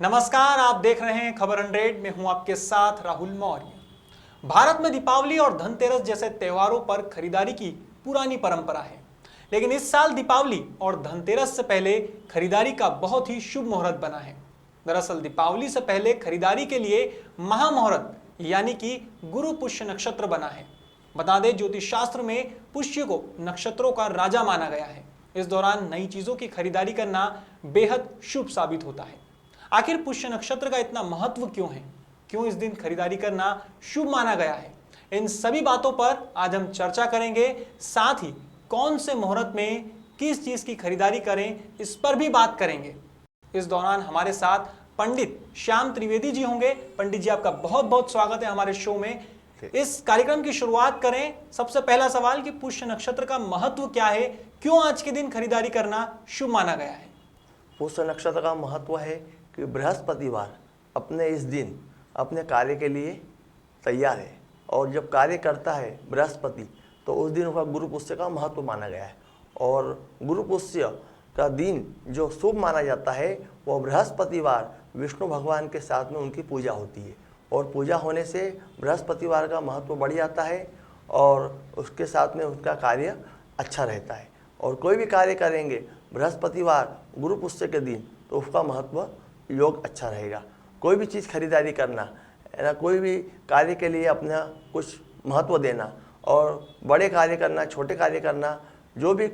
नमस्कार, आप देख रहे हैं खबर 100 में हूं आपके साथ राहुल मौर्य। भारत में दीपावली और धनतेरस जैसे त्योहारों पर खरीदारी की पुरानी परंपरा है, लेकिन इस साल दीपावली और धनतेरस से पहले खरीदारी का बहुत ही शुभ मुहूर्त बना है। दरअसल दीपावली से पहले खरीदारी के लिए महामुहूर्त यानी कि गुरु पुष्य नक्षत्र बना है। बता दें, ज्योतिष शास्त्र में पुष्य को नक्षत्रों का राजा माना गया है। इस दौरान नई चीजों की खरीदारी करना बेहद शुभ साबित होता है। आखिर पुष्य नक्षत्र का इतना महत्व क्यों है, क्यों इस दिन खरीदारी करना शुभ माना गया है, इन सभी बातों पर आज हम चर्चा करेंगे। साथ ही कौन से मुहूर्त में किस चीज की खरीदारी करें, इस पर भी बात करेंगे। इस दौरान हमारे साथ पंडित श्याम त्रिवेदी जी होंगे। पंडित जी, आपका बहुत बहुत स्वागत है हमारे शो में। इस कार्यक्रम की शुरुआत करें। सबसे पहला सवाल कि पुष्य नक्षत्र का महत्व क्या है, क्यों आज के दिन खरीदारी करना शुभ माना गया है? पुष्य नक्षत्र का महत्व है कि बृहस्पतिवार अपने इस दिन अपने कार्य के लिए तैयार है, और जब कार्य करता है बृहस्पति तो उस दिन का गुरु पुष्य का महत्व माना गया है। और गुरु पुष्य का दिन जो शुभ माना जाता है वो बृहस्पतिवार विष्णु भगवान के साथ में उनकी पूजा होती है, और पूजा होने से बृहस्पतिवार का महत्व बढ़ जाता है और उसके साथ में उसका कार्य अच्छा रहता है। और कोई भी कार्य करेंगे बृहस्पतिवार गुरु पुष्य के दिन तो उसका महत्व योग अच्छा रहेगा। कोई भी चीज़ खरीदारी करना है ना, कोई भी कार्य के लिए अपना कुछ महत्व देना, और बड़े कार्य करना, छोटे कार्य करना, जो भी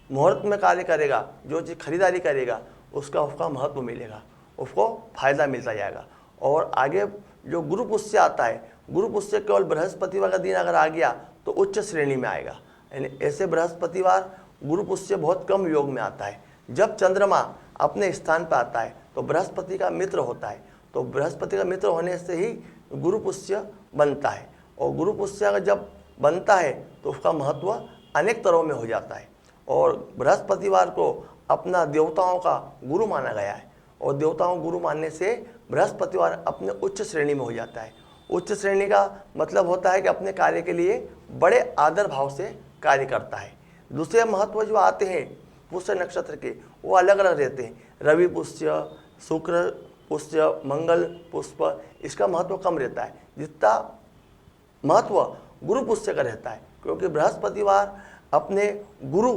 मुहूर्त में कार्य करेगा, जो चीज़ खरीदारी करेगा उसका महत्व मिलेगा, उसको फायदा मिलता जाएगा। और आगे जो गुरु पुष्य आता है, गुरु पुष्य केवल बृहस्पतिवार का दिन अगर आ गया तो उच्च श्रेणी में आएगा। यानी ऐसे बृहस्पतिवार गुरु पुष्य बहुत कम योग में आता है। जब चंद्रमा अपने स्थान पर आता है तो बृहस्पति का मित्र होता है, तो बृहस्पति का मित्र होने से ही गुरु पुष्य बनता है। और गुरु पुष्य अगर जब बनता है तो उसका महत्व अनेक तरह में हो जाता है। और बृहस्पतिवार को अपना देवताओं का गुरु माना गया है, और देवताओं को गुरु मानने से बृहस्पतिवार अपने उच्च श्रेणी में हो जाता है। उच्च श्रेणी का मतलब होता है कि अपने कार्य के लिए बड़े आदर भाव से कार्य करता है। दूसरे महत्व जो आते हैं पुष्य नक्षत्र के वो अलग अलग रहते हैं। रवि पुष्य, शुक्र पुष्य, मंगल पुष्प, इसका महत्व कम रहता है जितना महत्व गुरु पुष्य का रहता है, क्योंकि बृहस्पतिवार अपने गुरु,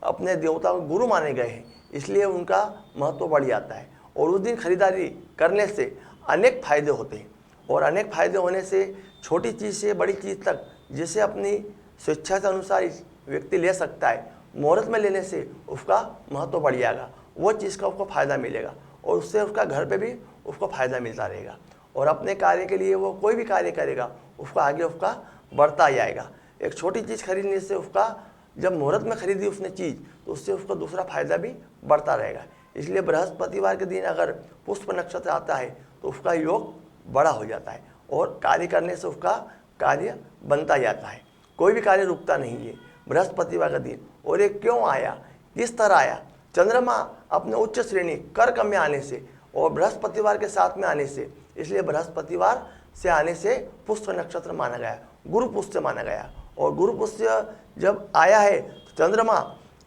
अपने देवता को गुरु माने गए हैं, इसलिए उनका महत्व बढ़ जाता है। और उस दिन खरीदारी करने से अनेक फायदे होते हैं, और अनेक फायदे होने से छोटी चीज़ से बड़ी चीज़ तक जिसे अपनी स्वेच्छा के अनुसार व्यक्ति ले सकता है, मुहूर्त में लेने से उसका महत्व बढ़ जाएगा, वो चीज़ का उसको फ़ायदा मिलेगा, और उससे उसका घर पे भी उसको फ़ायदा मिलता रहेगा। और अपने कार्य के लिए वो कोई भी कार्य करेगा उसका आगे उसका बढ़ता जाएगा। एक छोटी चीज़ खरीदने से उसका, जब मुहूर्त में खरीदी उसने चीज़, तो उससे उसका दूसरा फायदा भी बढ़ता रहेगा। इसलिए बृहस्पतिवार के दिन अगर पुष्प नक्षत्र आता है तो उसका योग बड़ा हो जाता है, और कार्य करने से उसका कार्य बनता जाता है। कोई भी कार्य रुकता नहीं है बृहस्पतिवार का दिन। और ये क्यों आया, किस तरह आया? चंद्रमा अपने उच्च श्रेणी कर्क में आने से और बृहस्पतिवार के साथ में आने से, इसलिए बृहस्पतिवार से आने से पुष्य नक्षत्र माना गया, गुरु पुष्य माना गया। और गुरु पुष्य जब आया है तो चंद्रमा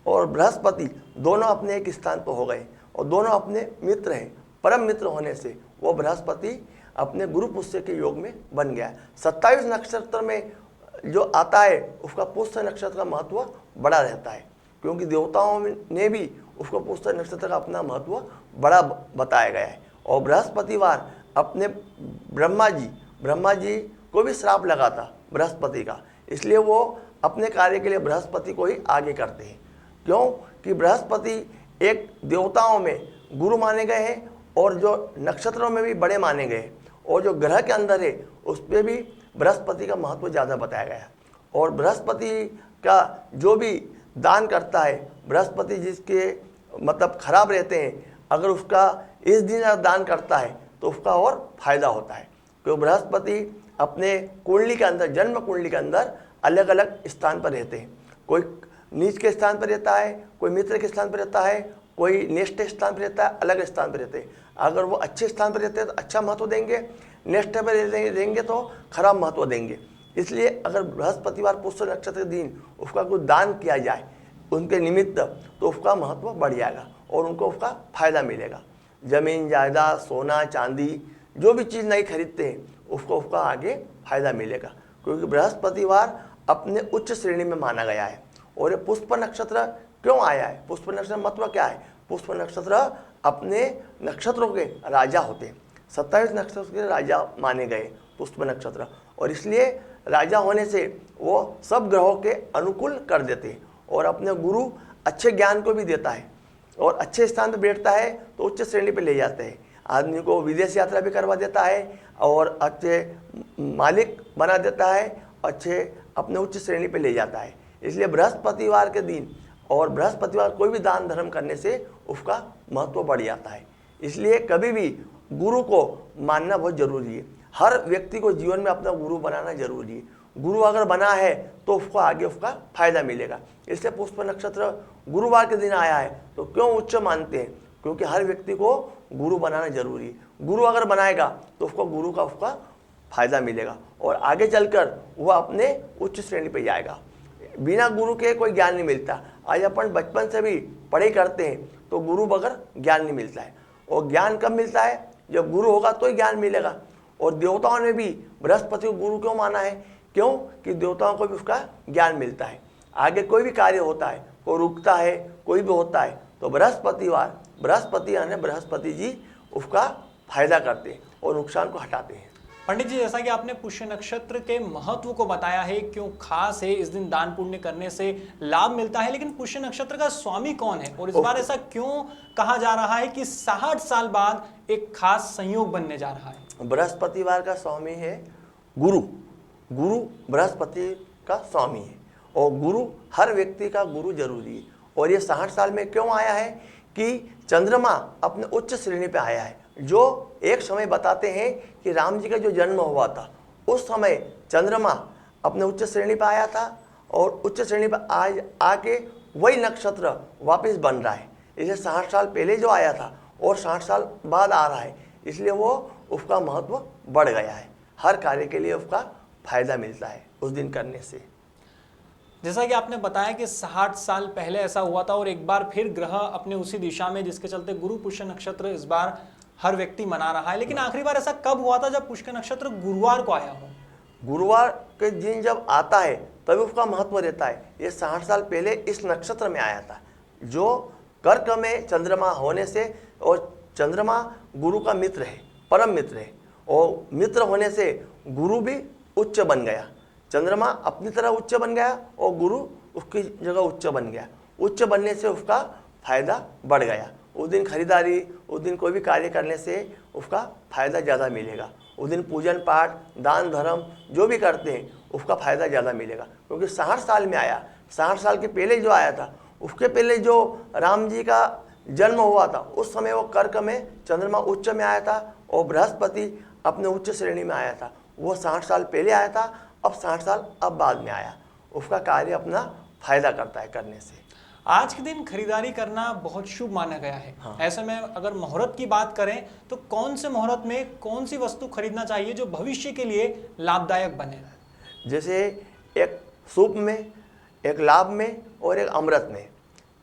और बृहस्पति दोनों अपने एक स्थान पर हो गए, और दोनों अपने मित्र हैं। परम मित्र होने से वो बृहस्पति अपने गुरु पुष्य के योग में बन गया। 27 नक्षत्र में जो आता है उसका पुष्य नक्षत्र का महत्व बड़ा रहता है, क्योंकि देवताओं ने भी उसको पुष्य नक्षत्र का अपना महत्व बड़ा बताया गया है। और बृहस्पतिवार अपने ब्रह्मा जी को भी श्राप लगा था बृहस्पति का, इसलिए वो अपने कार्य के लिए बृहस्पति को ही आगे करते हैं। क्यों कि बृहस्पति एक देवताओं में गुरु माने गए हैं, और जो नक्षत्रों में भी बड़े माने गए, और जो ग्रह के अंदर है उस पर भी बृहस्पति का महत्व ज़्यादा बताया गया है। और बृहस्पति का जो भी दान करता है, बृहस्पति जिसके मतलब खराब रहते हैं, अगर उसका इस दिन दान करता है तो उसका और फायदा होता है। क्योंकि बृहस्पति अपने कुंडली के अंदर, जन्म कुंडली के अंदर अलग अलग स्थान पर रहते हैं। कोई नीच के स्थान पर रहता है, कोई मित्र के स्थान पर रहता है, कोई नेष्ठ स्थान पर रहता है, अलग स्थान पर रहते हैं। अगर वो अच्छे स्थान पर रहते हैं तो अच्छा महत्व देंगे, नेष्ठ पर रहेंगे तो खराब महत्व देंगे। इसलिए अगर बृहस्पतिवार पुष्य नक्षत्र के दिन उसका कुछ दान किया जाए उनके निमित्त, तो उसका महत्व बढ़ जाएगा और उनको उसका फायदा मिलेगा। जमीन जायदाद सोना चांदी जो भी चीज़ नहीं खरीदते हैं उसको उसका आगे फायदा मिलेगा, क्योंकि बृहस्पतिवार अपने उच्च श्रेणी में माना गया है। और ये पुष्प नक्षत्र क्यों आया है, पुष्प नक्षत्र महत्व क्या है? पुष्प नक्षत्र अपने नक्षत्रों के राजा होते हैं, 27 नक्षत्रों के राजा माने गए पुष्प नक्षत्र, और इसलिए राजा होने से वो सब ग्रहों के अनुकूल कर देते हैं और अपने गुरु अच्छे ज्ञान को भी देता है और अच्छे स्थान पर बैठता है तो उच्च श्रेणी पर ले जाते हैं, आदमी को विदेश यात्रा भी करवा देता है और अच्छे मालिक बना देता है, अच्छे अपने उच्च श्रेणी पे ले जाता है। इसलिए बृहस्पतिवार के दिन और बृहस्पतिवार कोई भी दान धर्म करने से उसका महत्व बढ़ जाता है। इसलिए कभी भी गुरु को मानना बहुत जरूरी है, हर व्यक्ति को जीवन में अपना गुरु बनाना जरूरी है। गुरु अगर बना है तो उसको आगे उसका फायदा मिलेगा। इसलिए पुष्प नक्षत्र गुरुवार के दिन आया है तो क्यों उच्च मानते हैं, क्योंकि हर व्यक्ति को गुरु बनाना जरूरी है। गुरु अगर बनाएगा तो उसको गुरु का उसका फायदा मिलेगा और आगे चलकर वह अपने उच्च श्रेणी पे जाएगा। बिना गुरु के कोई ज्ञान नहीं मिलता। आज अपन बचपन से भी पढ़ाई करते हैं तो गुरु बगैर ज्ञान नहीं मिलता है, और ज्ञान कब मिलता है? जब गुरु होगा तो ही ज्ञान मिलेगा। और देवताओं ने भी बृहस्पति को गुरु क्यों माना है? क्यों कि देवताओं को भी उसका ज्ञान मिलता है। आगे कोई भी कार्य होता है, कोई रुकता है, कोई भी होता है तो बृहस्पतिवार, बृहस्पति यानी बृहस्पति जी उसका फायदा करते हैं और नुकसान को हटाते हैं। पंडित जी, जैसा कि आपने पुष्य नक्षत्र के महत्व को बताया है, क्यों खास है, इस दिन दान पुण्य करने से लाभ मिलता है, लेकिन पुष्य नक्षत्र का स्वामी कौन है और इस बार ऐसा क्यों कहा जा रहा है कि 60 साल बाद एक खास संयोग बनने जा रहा है? बृहस्पतिवार का स्वामी है गुरु। गुरु बृहस्पति का स्वामी है और गुरु हर व्यक्ति का गुरु जरूरी है। और ये 60 साल में क्यों आया है कि चंद्रमा अपने उच्च श्रेणी पे आया है, जो एक समय बताते हैं कि राम जी का जो जन्म हुआ था उस समय चंद्रमा अपने उच्च श्रेणी पे आया था और उच्च श्रेणी पे आज आके वही नक्षत्र वापस बन रहा है। इसलिए 60 साल पहले जो आया था और 60 साल बाद आ रहा है, इसलिए वो उसका महत्व बढ़ गया है। हर कार्य के लिए उसका फायदा मिलता है उस दिन करने से। जैसा कि आपने बताया कि 60 साल पहले ऐसा हुआ था और एक बार फिर ग्रह अपने उसी दिशा में, जिसके चलते गुरु पुष्य नक्षत्र इस बार हर व्यक्ति मना रहा है। लेकिन आखिरी बार ऐसा कब हुआ था जब पुष्य नक्षत्र गुरुवार को आया हो? गुरुवार के दिन जब आता है तभी उसका महत्व रहता है। ये 60 साल पहले इस नक्षत्र में आया था, जो कर्क में चंद्रमा होने से, और चंद्रमा गुरु का मित्र है, परम मित्र है, और मित्र होने से गुरु भी उच्च बन गया। चंद्रमा अपनी तरह उच्च बन गया और गुरु उसकी जगह उच्च बन गया। उच्च बनने से उसका फायदा बढ़ गया। उस दिन खरीदारी, उस दिन कोई भी कार्य करने से उसका फायदा ज़्यादा मिलेगा। उस दिन पूजन पाठ, दान धर्म जो भी करते हैं उसका फायदा ज़्यादा मिलेगा, क्योंकि 60 साल में आया। 60 साल के पहले जो आया था, उसके पहले जो राम जी का जन्म हुआ था उस समय वो कर्क में चंद्रमा उच्च में आया था और बृहस्पति अपने उच्च श्रेणी में आया था। वो 60 साल पहले आया था, अब 60 साल अब बाद में आया। उसका कार्य अपना फायदा करता है करने से। आज के दिन खरीदारी करना बहुत शुभ माना गया है। हाँ। ऐसे में अगर मुहूर्त की बात करें तो कौन से मुहूर्त में कौन सी वस्तु खरीदना चाहिए जो भविष्य के लिए लाभदायक बने? जैसे एक शुभ में, एक लाभ में और एक अमृत में,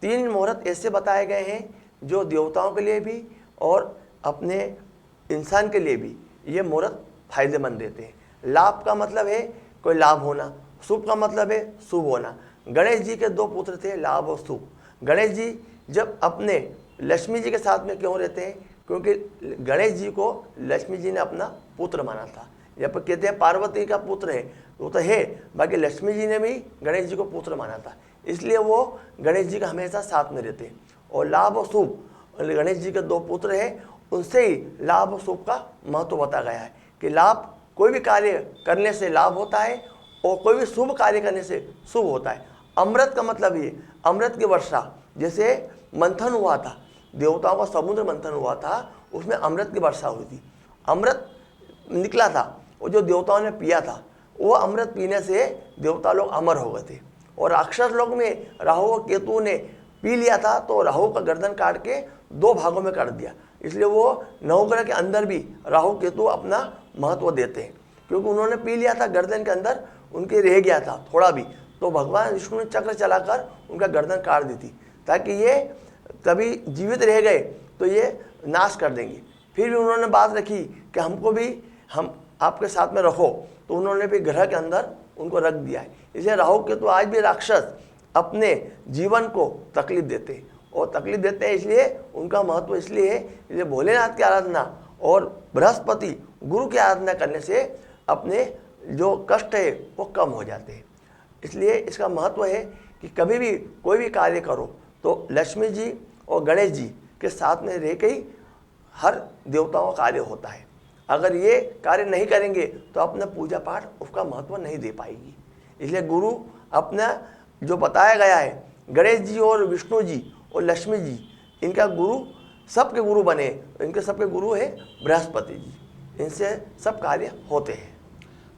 3 मुहूर्त ऐसे बताए गए हैं जो देवताओं के लिए भी और अपने इंसान के लिए भी ये मुहूर्त फायदेमंद देते हैं। लाभ का मतलब है कोई लाभ होना, शुभ का मतलब है शुभ होना। गणेश जी के 2 पुत्र थे, लाभ और शुभ। गणेश जी जब अपने लक्ष्मी जी के साथ में क्यों रहते हैं? क्योंकि गणेश जी को लक्ष्मी जी ने अपना पुत्र माना था। जब कहते हैं पार्वती का पुत्र है, वो तो है, बाकी लक्ष्मी जी ने भी गणेश जी को पुत्र माना था, इसलिए वो गणेश जी का हमेशा साथ में रहते हैं। और लाभ और शुभ, गणेश जी के 2 पुत्र हैं, उनसे ही लाभ और शुभ का महत्व बताया गया है कि लाभ कोई भी कार्य करने से लाभ होता है और कोई भी शुभ कार्य करने से शुभ होता है। अमृत का मतलब ये अमृत की वर्षा, जैसे मंथन हुआ था, देवताओं का समुद्र मंथन हुआ था, उसमें अमृत की वर्षा हुई थी। अमृत निकला था और जो देवताओं ने पिया था, वो अमृत पीने से देवता लोग अमर हो गए थे। और अक्षर लोक में राहु और केतु ने पी लिया था तो राहु का गर्दन काट के 2 भागों में कर दिया। इसलिए वो नवग्रह के अंदर भी राहु केतु अपना महत्व देते हैं, क्योंकि उन्होंने पी लिया था, गर्दन के अंदर उनके रह गया था थोड़ा भी, तो भगवान विष्णु ने चक्र चलाकर उनका गर्दन काट दी थी, ताकि ये कभी जीवित रह गए तो तो ये नाश कर देंगे। फिर भी उन्होंने बात रखी कि हमको भी हम आपके साथ में रखो, तो उन्होंने भी ग्रह के अंदर उनको रख दिया है। इसलिए राहु केतु आज भी राक्षस अपने जीवन को तकलीफ देते हैं, और तकलीफ देते हैं इसलिए उनका महत्व इसलिए है, इसलिए भोलेनाथ की आराधना और बृहस्पति गुरु की आराधना करने से अपने जो कष्ट है वो कम हो जाते हैं। इसलिए इसका महत्व है कि कभी भी कोई भी कार्य करो तो लक्ष्मी जी और गणेश जी के साथ में रह के ही हर देवताओं का कार्य होता है। अगर ये कार्य नहीं करेंगे तो अपना पूजा पाठ उसका महत्व नहीं दे पाएगी। इसलिए गुरु अपना जो बताया गया है, गणेश जी और विष्णु जी और लक्ष्मी जी, इनका गुरु सबके गुरु बने, इनके सबके गुरु है बृहस्पति जी, इनसे सब कार्य होते हैं।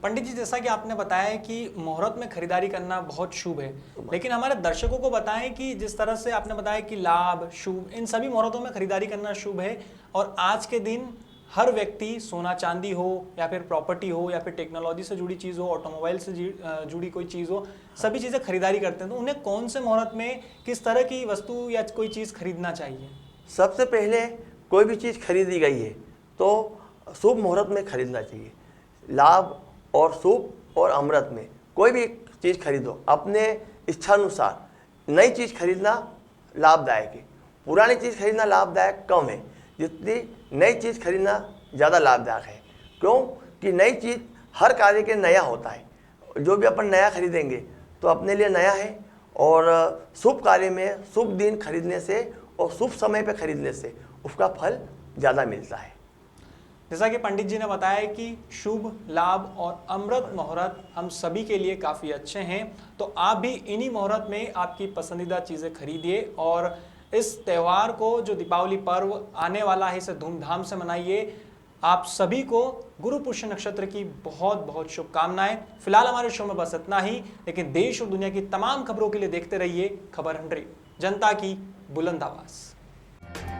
पंडित जी, जैसा कि आपने बताया कि मुहूर्त में खरीदारी करना बहुत शुभ है, लेकिन हमारे दर्शकों को बताएं कि जिस तरह से आपने बताया कि लाभ, शुभ, इन सभी मुहूर्तों में खरीदारी करना शुभ है, और आज के दिन हर व्यक्ति सोना चांदी हो या फिर प्रॉपर्टी हो या फिर टेक्नोलॉजी से जुड़ी चीज़ हो, ऑटोमोबाइल से जुड़ी कोई चीज़ हो, सभी चीज़ें खरीदारी करते हैं, तो उन्हें कौन से मुहूर्त में किस तरह की वस्तु या कोई चीज़ खरीदना चाहिए? सबसे पहले कोई भी चीज़ खरीदी गई है तो शुभ मुहूर्त में खरीदना चाहिए। लाभ और शुभ और अमृत में कोई भी चीज़ खरीदो, अपने इच्छानुसार। नई चीज़ खरीदना लाभदायक है, पुरानी चीज़ खरीदना लाभदायक कम है, जितनी नई चीज़ खरीदना ज़्यादा लाभदायक है। क्यों कि नई चीज़ हर कार्य के नया होता है, जो भी अपन नया खरीदेंगे तो अपने लिए नया है। और शुभ कार्य में शुभ दिन खरीदने से और शुभ समय पे खरीदने से उसका फल ज़्यादा मिलता है। जैसा कि पंडित जी ने बताया कि शुभ, लाभ और अमृत मुहूर्त हम सभी के लिए काफ़ी अच्छे हैं, तो आप भी इन्हीं मुहूर्त में आपकी पसंदीदा चीज़ें खरीदिए और इस त्यौहार को, जो दीपावली पर्व आने वाला है, इसे धूमधाम से मनाइए। आप सभी को गुरु पुष्य नक्षत्र की बहुत बहुत शुभकामनाएं। फिलहाल हमारे शो में बस इतना ही, लेकिन देश और दुनिया की तमाम खबरों के लिए देखते रहिए खबर 100, जनता की बुलंद आवाज़।